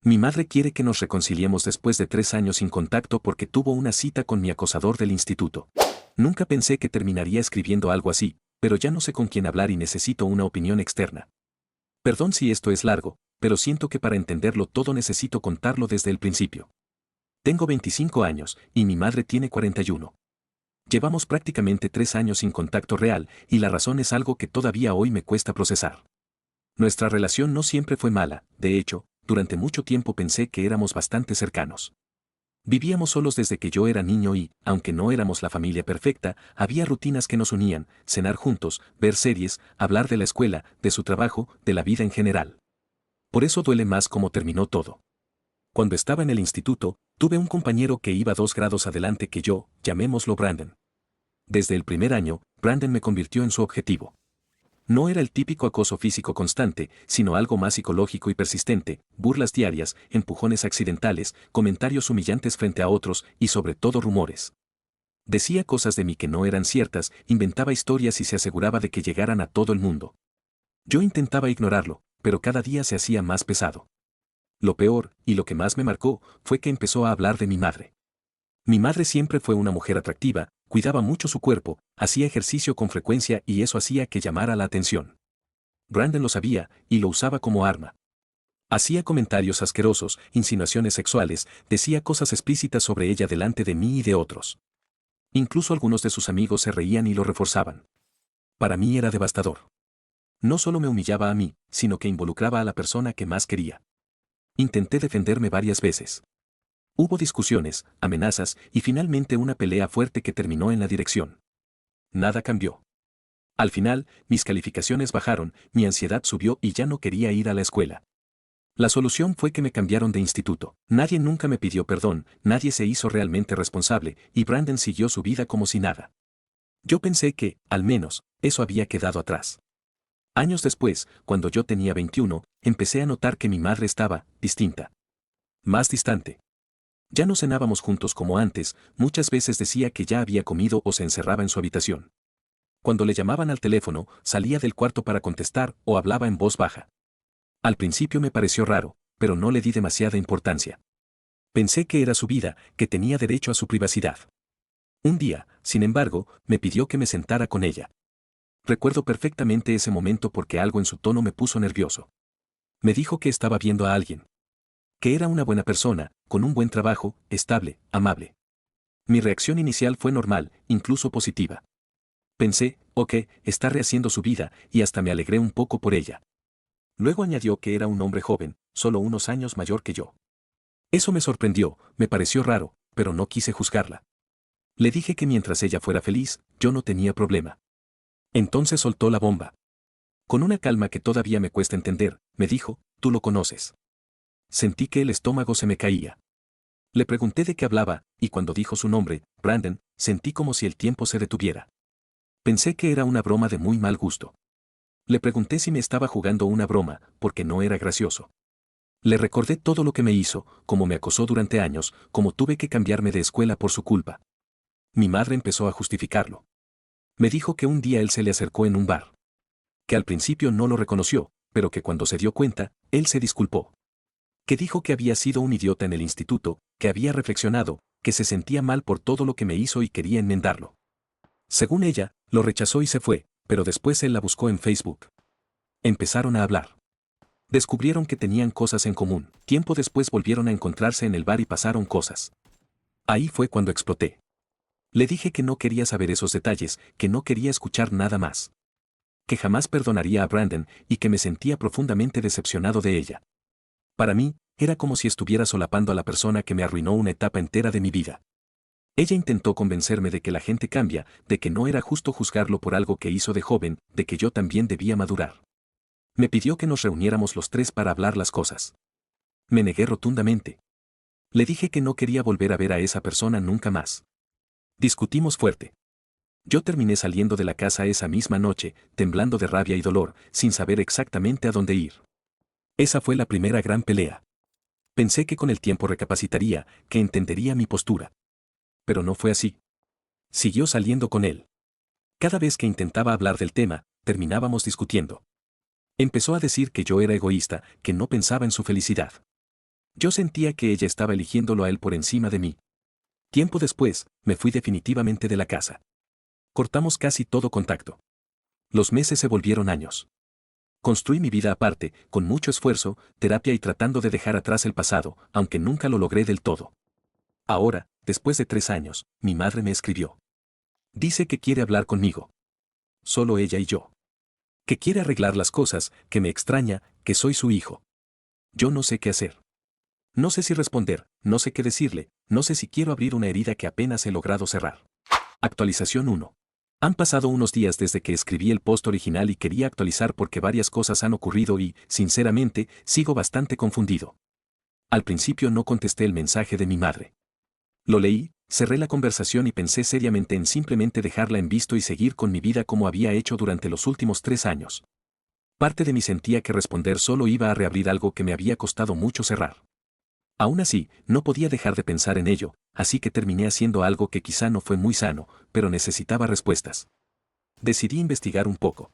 Mi madre quiere que nos reconciliemos después de 3 años sin contacto porque tuvo una cita con mi acosador del instituto. Nunca pensé que terminaría escribiendo algo así, pero ya no sé con quién hablar y necesito una opinión externa. Perdón si esto es largo, pero siento que para entenderlo todo necesito contarlo desde el principio. Tengo 25 años y mi madre tiene 41. Llevamos prácticamente 3 años sin contacto real y la razón es algo que todavía hoy me cuesta procesar. Nuestra relación no siempre fue mala, de hecho, durante mucho tiempo pensé que éramos bastante cercanos. Vivíamos solos desde que yo era niño y, aunque no éramos la familia perfecta, había rutinas que nos unían, cenar juntos, ver series, hablar de la escuela, de su trabajo, de la vida en general. Por eso duele más cómo terminó todo. Cuando estaba en el instituto, tuve un compañero que iba 2 grados adelante que yo, llamémoslo Brandon. Desde el primer año, Brandon me convirtió en su objetivo. No era el típico acoso físico constante, sino algo más psicológico y persistente, burlas diarias, empujones accidentales, comentarios humillantes frente a otros y sobre todo rumores. Decía cosas de mí que no eran ciertas, inventaba historias y se aseguraba de que llegaran a todo el mundo. Yo intentaba ignorarlo, pero cada día se hacía más pesado. Lo peor, y lo que más me marcó, fue que empezó a hablar de mi madre. Mi madre siempre fue una mujer atractiva, cuidaba mucho su cuerpo, hacía ejercicio con frecuencia y eso hacía que llamara la atención. Brandon lo sabía y lo usaba como arma. Hacía comentarios asquerosos, insinuaciones sexuales, decía cosas explícitas sobre ella delante de mí y de otros. Incluso algunos de sus amigos se reían y lo reforzaban. Para mí era devastador. No solo me humillaba a mí, sino que involucraba a la persona que más quería. Intenté defenderme varias veces. Hubo discusiones, amenazas y finalmente una pelea fuerte que terminó en la dirección. Nada cambió. Al final, mis calificaciones bajaron, mi ansiedad subió y ya no quería ir a la escuela. La solución fue que me cambiaron de instituto. Nadie nunca me pidió perdón, nadie se hizo realmente responsable, y Brandon siguió su vida como si nada. Yo pensé que, al menos, eso había quedado atrás. Años después, cuando yo tenía 21, empecé a notar que mi madre estaba distinta. Más distante. Ya no cenábamos juntos como antes, muchas veces decía que ya había comido o se encerraba en su habitación. Cuando le llamaban al teléfono, salía del cuarto para contestar o hablaba en voz baja. Al principio me pareció raro, pero no le di demasiada importancia. Pensé que era su vida, que tenía derecho a su privacidad. Un día, sin embargo, me pidió que me sentara con ella. Recuerdo perfectamente ese momento porque algo en su tono me puso nervioso. Me dijo que estaba viendo a alguien. Que era una buena persona, con un buen trabajo, estable, amable. Mi reacción inicial fue normal, incluso positiva. Pensé, ok, está rehaciendo su vida, y hasta me alegré un poco por ella. Luego añadió que era un hombre joven, solo unos años mayor que yo. Eso me sorprendió, me pareció raro, pero no quise juzgarla. Le dije que mientras ella fuera feliz, yo no tenía problema. Entonces soltó la bomba. Con una calma que todavía me cuesta entender, me dijo, tú lo conoces. Sentí que el estómago se me caía. Le pregunté de qué hablaba, y cuando dijo su nombre, Brandon, sentí como si el tiempo se detuviera. Pensé que era una broma de muy mal gusto. Le pregunté si me estaba jugando una broma, porque no era gracioso. Le recordé todo lo que me hizo, cómo me acosó durante años, cómo tuve que cambiarme de escuela por su culpa. Mi madre empezó a justificarlo. Me dijo que un día él se le acercó en un bar. Que al principio no lo reconoció, pero que cuando se dio cuenta, él se disculpó. Que dijo que había sido un idiota en el instituto, que había reflexionado, que se sentía mal por todo lo que me hizo y quería enmendarlo. Según ella, lo rechazó y se fue, pero después él la buscó en Facebook. Empezaron a hablar. Descubrieron que tenían cosas en común. Tiempo después volvieron a encontrarse en el bar y pasaron cosas. Ahí fue cuando exploté. Le dije que no quería saber esos detalles, que no quería escuchar nada más. Que jamás perdonaría a Brandon y que me sentía profundamente decepcionado de ella. Para mí, era como si estuviera solapando a la persona que me arruinó una etapa entera de mi vida. Ella intentó convencerme de que la gente cambia, de que no era justo juzgarlo por algo que hizo de joven, de que yo también debía madurar. Me pidió que nos reuniéramos los tres para hablar las cosas. Me negué rotundamente. Le dije que no quería volver a ver a esa persona nunca más. Discutimos fuerte. Yo terminé saliendo de la casa esa misma noche, temblando de rabia y dolor, sin saber exactamente a dónde ir. Esa fue la primera gran pelea. Pensé que con el tiempo recapacitaría, que entendería mi postura. Pero no fue así. Siguió saliendo con él. Cada vez que intentaba hablar del tema, terminábamos discutiendo. Empezó a decir que yo era egoísta, que no pensaba en su felicidad. Yo sentía que ella estaba eligiéndolo a él por encima de mí. Tiempo después, me fui definitivamente de la casa. Cortamos casi todo contacto. Los meses se volvieron años. Construí mi vida aparte, con mucho esfuerzo, terapia y tratando de dejar atrás el pasado, aunque nunca lo logré del todo. Ahora, después de 3 años, mi madre me escribió. Dice que quiere hablar conmigo. Solo ella y yo. Que quiere arreglar las cosas, que me extraña, que soy su hijo. Yo no sé qué hacer. No sé si responder, no sé qué decirle, no sé si quiero abrir una herida que apenas he logrado cerrar. Actualización 1. Han pasado unos días desde que escribí el post original y quería actualizar porque varias cosas han ocurrido y, sinceramente, sigo bastante confundido. Al principio no contesté el mensaje de mi madre. Lo leí, cerré la conversación y pensé seriamente en simplemente dejarla en visto y seguir con mi vida como había hecho durante los últimos 3 años. Parte de mí sentía que responder solo iba a reabrir algo que me había costado mucho cerrar. Aún así, no podía dejar de pensar en ello, así que terminé haciendo algo que quizá no fue muy sano, pero necesitaba respuestas. Decidí investigar un poco.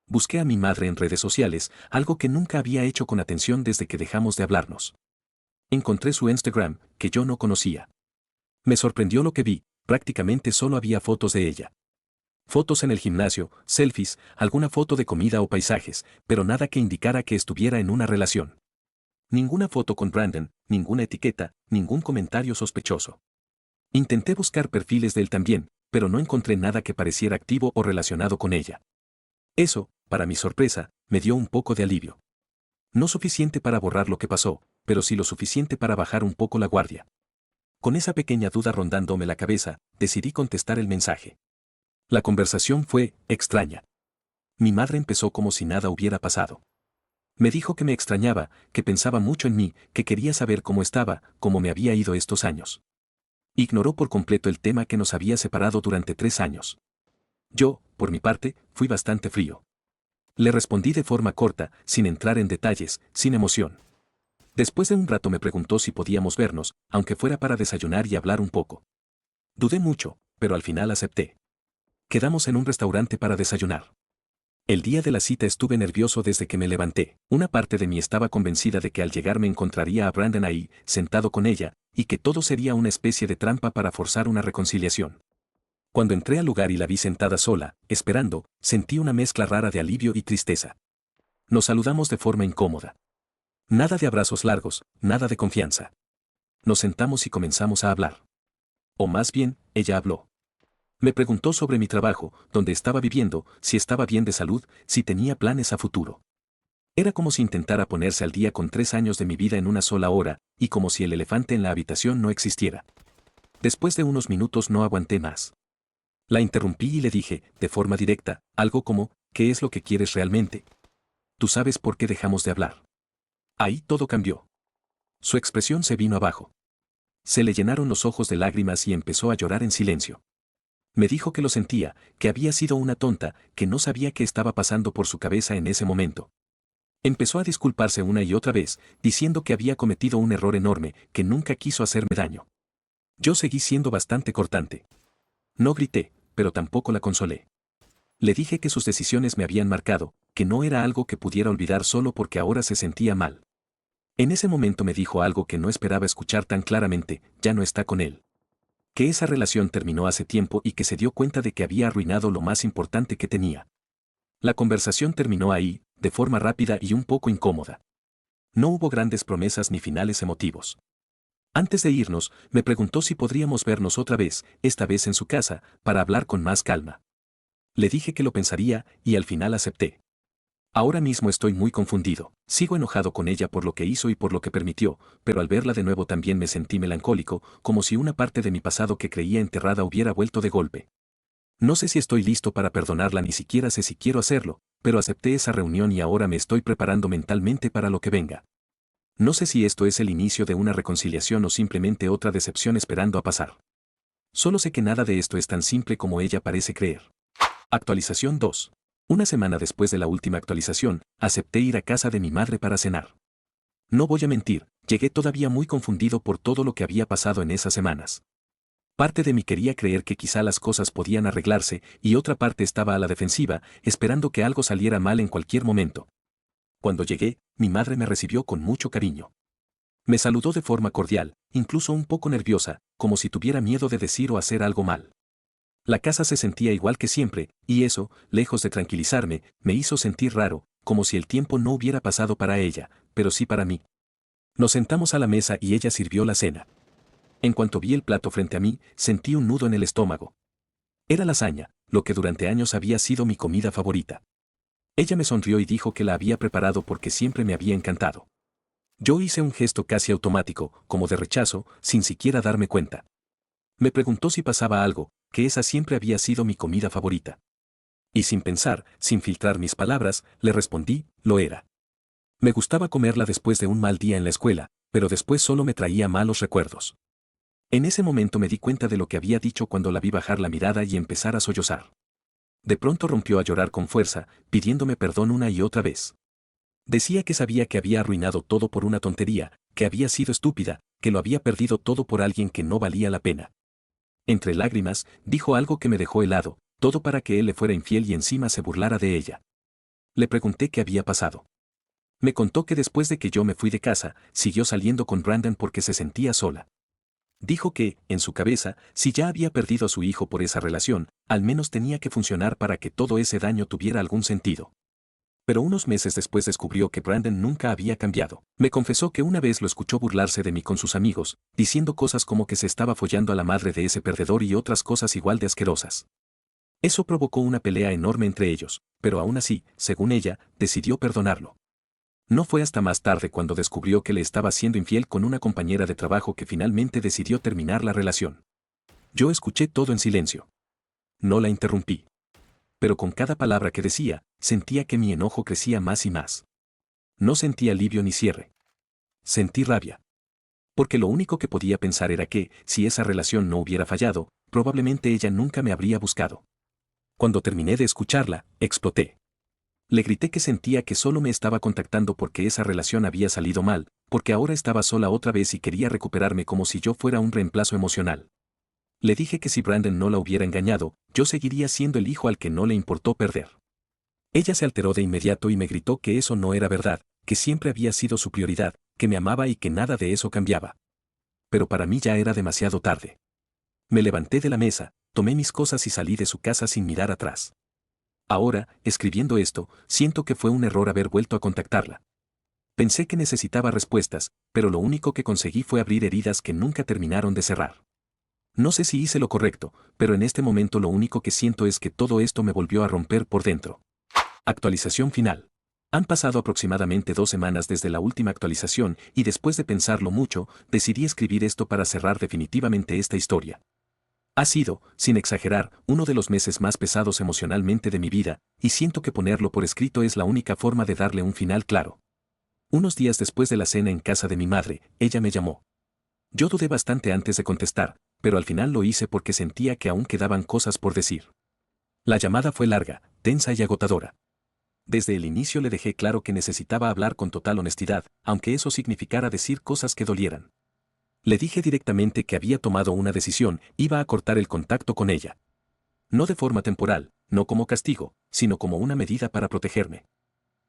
Busqué a mi madre en redes sociales, algo que nunca había hecho con atención desde que dejamos de hablarnos. Encontré su Instagram, que yo no conocía. Me sorprendió lo que vi, prácticamente solo había fotos de ella. Fotos en el gimnasio, selfies, alguna foto de comida o paisajes, pero nada que indicara que estuviera en una relación. Ninguna foto con Brandon, ninguna etiqueta, ningún comentario sospechoso. Intenté buscar perfiles de él también, pero no encontré nada que pareciera activo o relacionado con ella. Eso, para mi sorpresa, me dio un poco de alivio. No suficiente para borrar lo que pasó, pero sí lo suficiente para bajar un poco la guardia. Con esa pequeña duda rondándome la cabeza, decidí contestar el mensaje. La conversación fue extraña. Mi madre empezó como si nada hubiera pasado. Me dijo que me extrañaba, que pensaba mucho en mí, que quería saber cómo estaba, cómo me había ido estos años. Ignoró por completo el tema que nos había separado durante 3 años. Yo, por mi parte, fui bastante frío. Le respondí de forma corta, sin entrar en detalles, sin emoción. Después de un rato me preguntó si podíamos vernos, aunque fuera para desayunar y hablar un poco. Dudé mucho, pero al final acepté. Quedamos en un restaurante para desayunar. El día de la cita estuve nervioso desde que me levanté. Una parte de mí estaba convencida de que al llegar me encontraría a Brandon ahí, sentado con ella, y que todo sería una especie de trampa para forzar una reconciliación. Cuando entré al lugar y la vi sentada sola, esperando, sentí una mezcla rara de alivio y tristeza. Nos saludamos de forma incómoda. Nada de abrazos largos, nada de confianza. Nos sentamos y comenzamos a hablar. O más bien, ella habló. Me preguntó sobre mi trabajo, dónde estaba viviendo, si estaba bien de salud, si tenía planes a futuro. Era como si intentara ponerse al día con 3 años de mi vida en una sola hora, y como si el elefante en la habitación no existiera. Después de unos minutos no aguanté más. La interrumpí y le dije, de forma directa, algo como, ¿qué es lo que quieres realmente? Tú sabes por qué dejamos de hablar. Ahí todo cambió. Su expresión se vino abajo. Se le llenaron los ojos de lágrimas y empezó a llorar en silencio. Me dijo que lo sentía, que había sido una tonta, que no sabía qué estaba pasando por su cabeza en ese momento. Empezó a disculparse una y otra vez, diciendo que había cometido un error enorme, que nunca quiso hacerme daño. Yo seguí siendo bastante cortante. No grité, pero tampoco la consolé. Le dije que sus decisiones me habían marcado, que no era algo que pudiera olvidar solo porque ahora se sentía mal. En ese momento me dijo algo que no esperaba escuchar tan claramente, ya no está con él. Que esa relación terminó hace tiempo y que se dio cuenta de que había arruinado lo más importante que tenía. La conversación terminó ahí, de forma rápida y un poco incómoda. No hubo grandes promesas ni finales emotivos. Antes de irnos, me preguntó si podríamos vernos otra vez, esta vez en su casa, para hablar con más calma. Le dije que lo pensaría, y al final acepté. Ahora mismo estoy muy confundido. Sigo enojado con ella por lo que hizo y por lo que permitió, pero al verla de nuevo también me sentí melancólico, como si una parte de mi pasado que creía enterrada hubiera vuelto de golpe. No sé si estoy listo para perdonarla, ni siquiera sé si quiero hacerlo, pero acepté esa reunión y ahora me estoy preparando mentalmente para lo que venga. No sé si esto es el inicio de una reconciliación o simplemente otra decepción esperando a pasar. Solo sé que nada de esto es tan simple como ella parece creer. Actualización 2. Una semana después de la última actualización, acepté ir a casa de mi madre para cenar. No voy a mentir, llegué todavía muy confundido por todo lo que había pasado en esas semanas. Parte de mí quería creer que quizá las cosas podían arreglarse y otra parte estaba a la defensiva, esperando que algo saliera mal en cualquier momento. Cuando llegué, mi madre me recibió con mucho cariño. Me saludó de forma cordial, incluso un poco nerviosa, como si tuviera miedo de decir o hacer algo mal. La casa se sentía igual que siempre, y eso, lejos de tranquilizarme, me hizo sentir raro, como si el tiempo no hubiera pasado para ella, pero sí para mí. Nos sentamos a la mesa y ella sirvió la cena. En cuanto vi el plato frente a mí, sentí un nudo en el estómago. Era lasaña, lo que durante años había sido mi comida favorita. Ella me sonrió y dijo que la había preparado porque siempre me había encantado. Yo hice un gesto casi automático, como de rechazo, sin siquiera darme cuenta. Me preguntó si pasaba algo, que esa siempre había sido mi comida favorita. Y sin pensar, sin filtrar mis palabras, le respondí, lo era. Me gustaba comerla después de un mal día en la escuela, pero después solo me traía malos recuerdos. En ese momento me di cuenta de lo que había dicho cuando la vi bajar la mirada y empezar a sollozar. De pronto rompió a llorar con fuerza, pidiéndome perdón una y otra vez. Decía que sabía que había arruinado todo por una tontería, que había sido estúpida, que lo había perdido todo por alguien que no valía la pena. Entre lágrimas, dijo algo que me dejó helado, todo para que él le fuera infiel y encima se burlara de ella. Le pregunté qué había pasado. Me contó que después de que yo me fui de casa, siguió saliendo con Brandon porque se sentía sola. Dijo que, en su cabeza, si ya había perdido a su hijo por esa relación, al menos tenía que funcionar para que todo ese daño tuviera algún sentido. Pero unos meses después descubrió que Brandon nunca había cambiado. Me confesó que una vez lo escuchó burlarse de mí con sus amigos, diciendo cosas como que se estaba follando a la madre de ese perdedor y otras cosas igual de asquerosas. Eso provocó una pelea enorme entre ellos, pero aún así, según ella, decidió perdonarlo. No fue hasta más tarde cuando descubrió que le estaba siendo infiel con una compañera de trabajo que finalmente decidió terminar la relación. Yo escuché todo en silencio. No la interrumpí. Pero con cada palabra que decía, sentía que mi enojo crecía más y más. No sentí alivio ni cierre. Sentí rabia. Porque lo único que podía pensar era que, si esa relación no hubiera fallado, probablemente ella nunca me habría buscado. Cuando terminé de escucharla, exploté. Le grité que sentía que solo me estaba contactando porque esa relación había salido mal, porque ahora estaba sola otra vez y quería recuperarme como si yo fuera un reemplazo emocional. Le dije que si Brandon no la hubiera engañado, yo seguiría siendo el hijo al que no le importó perder. Ella se alteró de inmediato y me gritó que eso no era verdad, que siempre había sido su prioridad, que me amaba y que nada de eso cambiaba. Pero para mí ya era demasiado tarde. Me levanté de la mesa, tomé mis cosas y salí de su casa sin mirar atrás. Ahora, escribiendo esto, siento que fue un error haber vuelto a contactarla. Pensé que necesitaba respuestas, pero lo único que conseguí fue abrir heridas que nunca terminaron de cerrar. No sé si hice lo correcto, pero en este momento lo único que siento es que todo esto me volvió a romper por dentro. Actualización final. Han pasado aproximadamente 2 semanas desde la última actualización y después de pensarlo mucho, decidí escribir esto para cerrar definitivamente esta historia. Ha sido, sin exagerar, uno de los meses más pesados emocionalmente de mi vida, y siento que ponerlo por escrito es la única forma de darle un final claro. Unos días después de la cena en casa de mi madre, ella me llamó. Yo dudé bastante antes de contestar, pero al final lo hice porque sentía que aún quedaban cosas por decir. La llamada fue larga, tensa y agotadora. Desde el inicio le dejé claro que necesitaba hablar con total honestidad, aunque eso significara decir cosas que dolieran. Le dije directamente que había tomado una decisión, iba a cortar el contacto con ella. No de forma temporal, no como castigo, sino como una medida para protegerme.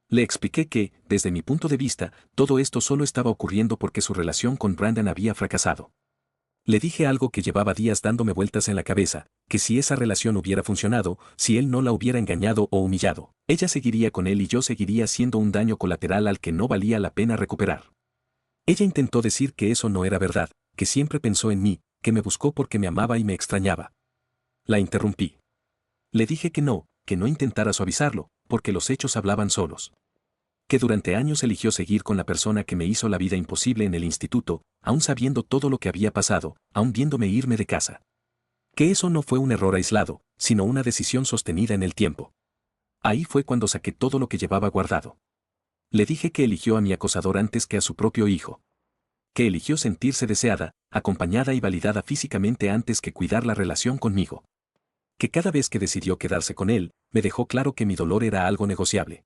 Le expliqué que, desde mi punto de vista, todo esto solo estaba ocurriendo porque su relación con Brandon había fracasado. Le dije algo que llevaba días dándome vueltas en la cabeza, que si esa relación hubiera funcionado, si él no la hubiera engañado o humillado, ella seguiría con él y yo seguiría siendo un daño colateral al que no valía la pena recuperar. Ella intentó decir que eso no era verdad, que siempre pensó en mí, que me buscó porque me amaba y me extrañaba. La interrumpí. Le dije que no intentara suavizarlo, porque los hechos hablaban solos. Que durante años eligió seguir con la persona que me hizo la vida imposible en el instituto, aún sabiendo todo lo que había pasado, aún viéndome irme de casa. Que eso no fue un error aislado, sino una decisión sostenida en el tiempo. Ahí fue cuando saqué todo lo que llevaba guardado. Le dije que eligió a mi acosador antes que a su propio hijo. Que eligió sentirse deseada, acompañada y validada físicamente antes que cuidar la relación conmigo. Que cada vez que decidió quedarse con él, me dejó claro que mi dolor era algo negociable.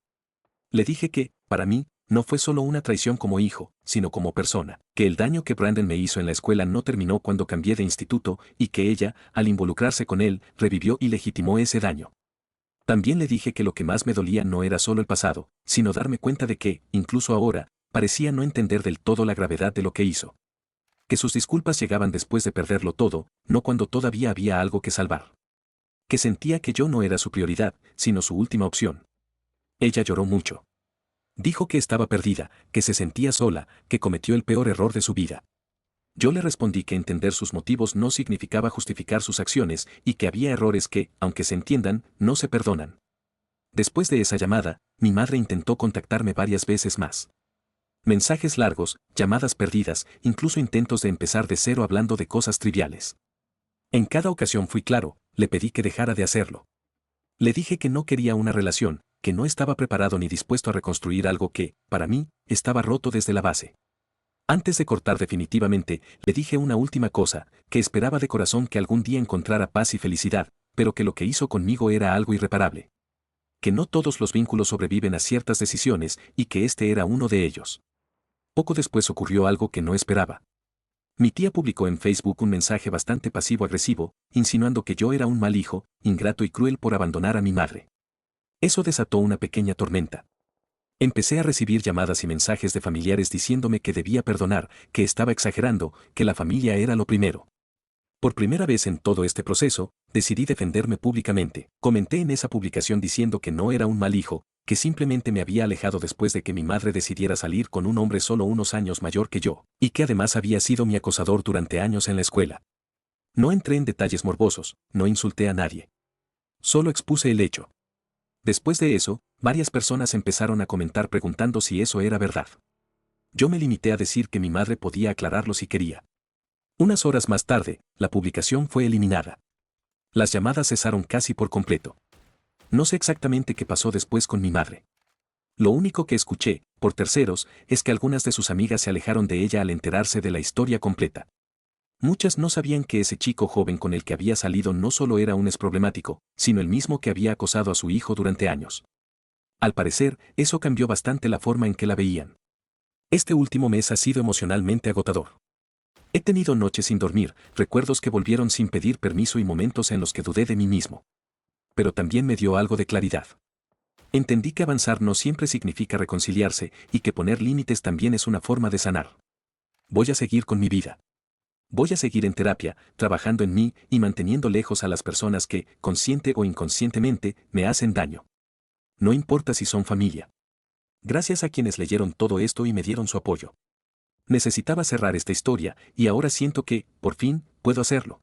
Le dije que, para mí, no fue solo una traición como hijo, sino como persona, que el daño que Brandon me hizo en la escuela no terminó cuando cambié de instituto y que ella, al involucrarse con él, revivió y legitimó ese daño. También le dije que lo que más me dolía no era solo el pasado, sino darme cuenta de que, incluso ahora, parecía no entender del todo la gravedad de lo que hizo. Que sus disculpas llegaban después de perderlo todo, no cuando todavía había algo que salvar. Que sentía que yo no era su prioridad, sino su última opción. Ella lloró mucho. Dijo que estaba perdida, que se sentía sola, que cometió el peor error de su vida. Yo le respondí que entender sus motivos no significaba justificar sus acciones y que había errores que, aunque se entiendan, no se perdonan. Después de esa llamada, mi madre intentó contactarme varias veces más. Mensajes largos, llamadas perdidas, incluso intentos de empezar de cero hablando de cosas triviales. En cada ocasión fui claro, le pedí que dejara de hacerlo. Le dije que no quería una relación, que no estaba preparado ni dispuesto a reconstruir algo que, para mí, estaba roto desde la base. Antes de cortar definitivamente, le dije una última cosa, que esperaba de corazón que algún día encontrara paz y felicidad, pero que lo que hizo conmigo era algo irreparable. Que no todos los vínculos sobreviven a ciertas decisiones y que este era uno de ellos. Poco después ocurrió algo que no esperaba. Mi tía publicó en Facebook un mensaje bastante pasivo-agresivo, insinuando que yo era un mal hijo, ingrato y cruel por abandonar a mi madre. Eso desató una pequeña tormenta. Empecé a recibir llamadas y mensajes de familiares diciéndome que debía perdonar, que estaba exagerando, que la familia era lo primero. Por primera vez en todo este proceso, decidí defenderme públicamente. Comenté en esa publicación diciendo que no era un mal hijo, que simplemente me había alejado después de que mi madre decidiera salir con un hombre solo unos años mayor que yo, y que además había sido mi acosador durante años en la escuela. No entré en detalles morbosos, no insulté a nadie. Solo expuse el hecho. Después de eso, varias personas empezaron a comentar preguntando si eso era verdad. Yo me limité a decir que mi madre podía aclararlo si quería. Unas horas más tarde, la publicación fue eliminada. Las llamadas cesaron casi por completo. No sé exactamente qué pasó después con mi madre. Lo único que escuché, por terceros, es que algunas de sus amigas se alejaron de ella al enterarse de la historia completa. Muchas no sabían que ese chico joven con el que había salido no solo era un ex problemático, sino el mismo que había acosado a su hijo durante años. Al parecer, eso cambió bastante la forma en que la veían. Este último mes ha sido emocionalmente agotador. He tenido noches sin dormir, recuerdos que volvieron sin pedir permiso y momentos en los que dudé de mí mismo. Pero también me dio algo de claridad. Entendí que avanzar no siempre significa reconciliarse y que poner límites también es una forma de sanar. Voy a seguir con mi vida. Voy a seguir en terapia, trabajando en mí y manteniendo lejos a las personas que, consciente o inconscientemente, me hacen daño. No importa si son familia. Gracias a quienes leyeron todo esto y me dieron su apoyo. Necesitaba cerrar esta historia y ahora siento que, por fin, puedo hacerlo.